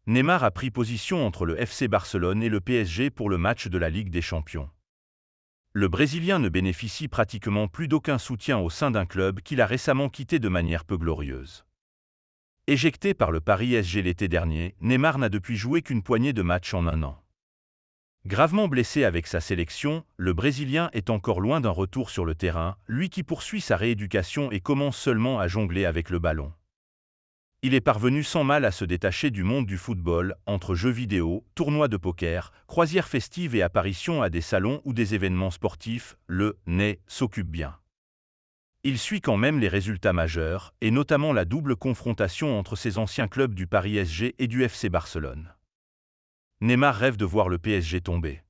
Neymar a pris position entre le FC Barcelone et le PSG pour le match de la Ligue des Champions. Le Brésilien ne bénéficie pratiquement plus d'aucun soutien au sein d'un club qu'il a récemment quitté de manière peu glorieuse. Éjecté par le Paris SG l'été dernier, Neymar n'a depuis joué qu'une poignée de matchs en un an. Gravement blessé avec sa sélection, le Brésilien est encore loin d'un retour sur le terrain, lui qui poursuit sa rééducation et commence seulement à jongler avec le ballon. Il est parvenu sans mal à se détacher du monde du football, entre jeux vidéo, tournois de poker, croisières festives et apparitions à des salons ou des événements sportifs, le nez s'occupe bien. Il suit quand même les résultats majeurs, et notamment la double confrontation entre ses anciens clubs du Paris SG et du FC Barcelone. Neymar rêve de voir le PSG tomber.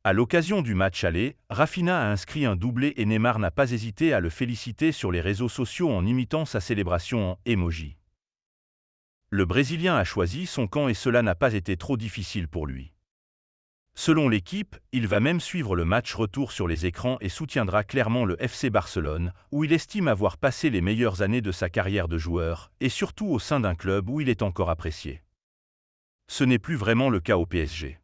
À l'occasion du match aller, Rafinha a inscrit un doublé et Neymar n'a pas hésité à le féliciter sur les réseaux sociaux en imitant sa célébration en emoji. Le Brésilien a choisi son camp et cela n'a pas été trop difficile pour lui. Selon l'équipe, il va même suivre le match retour sur les écrans et soutiendra clairement le FC Barcelone, où il estime avoir passé les meilleures années de sa carrière de joueur, et surtout au sein d'un club où il est encore apprécié. Ce n'est plus vraiment le cas au PSG.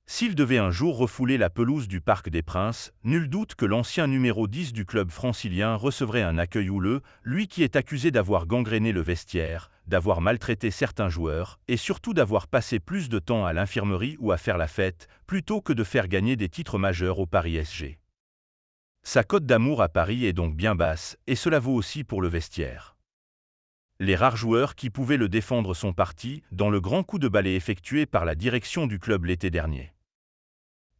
S'il devait un jour refouler la pelouse du Parc des Princes, nul doute que l'ancien numéro 10 du club francilien recevrait un accueil houleux, lui qui est accusé d'avoir gangréné le vestiaire, d'avoir maltraité certains joueurs, et surtout d'avoir passé plus de temps à l'infirmerie ou à faire la fête, plutôt que de faire gagner des titres majeurs au Paris SG. Sa cote d'amour à Paris est donc bien basse, et cela vaut aussi pour le vestiaire. Les rares joueurs qui pouvaient le défendre sont partis, dans le grand coup de balai effectué par la direction du club l'été dernier.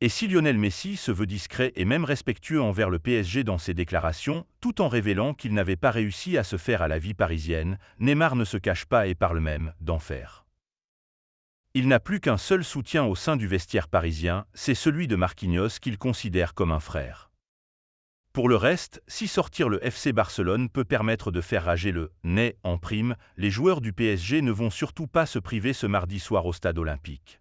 Et si Lionel Messi se veut discret et même respectueux envers le PSG dans ses déclarations, tout en révélant qu'il n'avait pas réussi à se faire à la vie parisienne, Neymar ne se cache pas et parle même d'enfer. Il n'a plus qu'un seul soutien au sein du vestiaire parisien, c'est celui de Marquinhos qu'il considère comme un frère. Pour le reste, si sortir le FC Barcelone peut permettre de faire rager le « nez » en prime, les joueurs du PSG ne vont surtout pas se priver ce mardi soir au stade olympique.